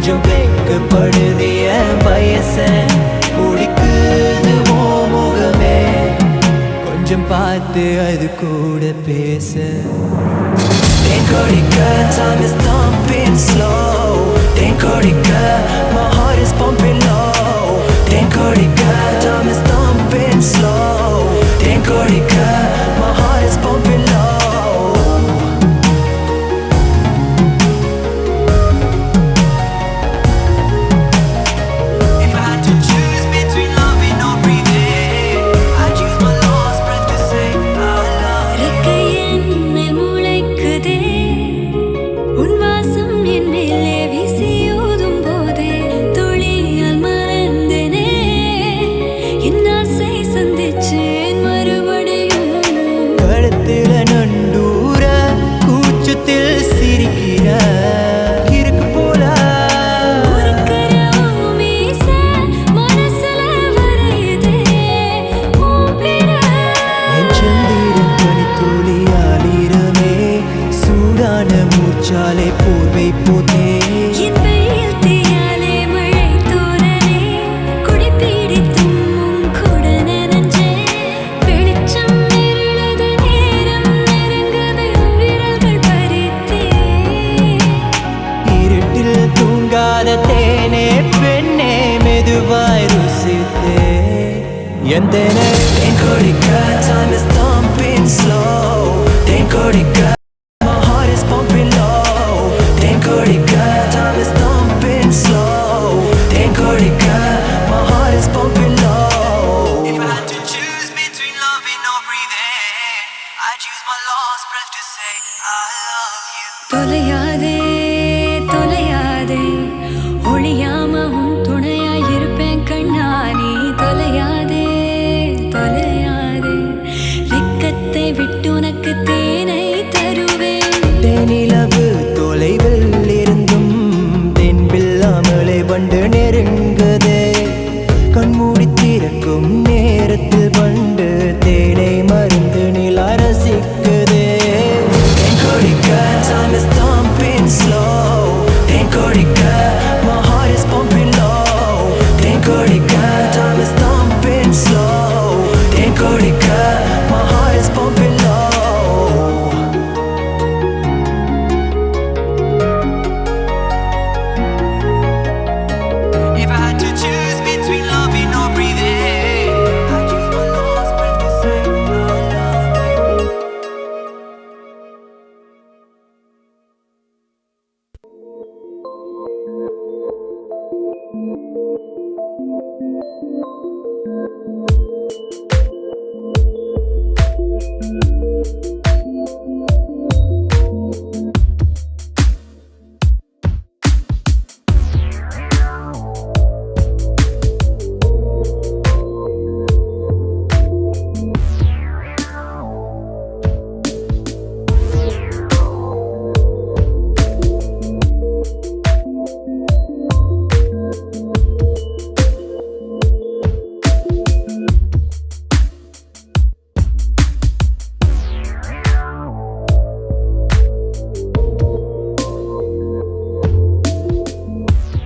கொஞ்சம் வெக்கப்படுது என் வயச குடிக்குது ஓ முகமே கொஞ்சம் பார்த்து அது கூட பேச Tenkorika, time is thumping slow Tenkorika, my heart is pumping low Tenkorika, time is thumping slow Tenkorika, my heart is pumping low If I had to choose between loving or breathing I'd use my last breath to say I love you கழுத்துல நண்டூர கூச்சத்தில் சிரிக்கிற இருக்கு போல என் சந்திரன் பனித்துளியாலிரமே சூடான மூச்சாலே போர்வை போதே தேனே பெண்ணே மெதுவாய் ருசித்தே எந்தனே Tenkorika, time is thumping slow Tenkorika, my heart is pumping low Tenkorika, time is thumping slow Tenkorika, my heart is pumping low If I had to choose between loving or breathing I'd use my last breath to say I love you தொலையாதே தொலையாதே ஒளியாம உன் துணையாயிருப்பேன் கண்ணா நீ தொலையாதே தொலையாதே வெக்கத்தை விட்டு உனக்கு தேனை தருவேன் தேனிலவு தொலைவில் இருந்தும் தென்பில்லாமலே வண்டு நெருங்குதே கண்மூடி திறக்கும் நேரத்தில் வண்டு தேனை மருந்து நிலா ரசிக்குதே Tenkorika, time is thumping slow Tenkorika, my heart is pumping low Tenkorika, time is thumping slow Tenkorika, my heart is pumping low If I had to choose between loving or breathing I'd use my last breath to say I love you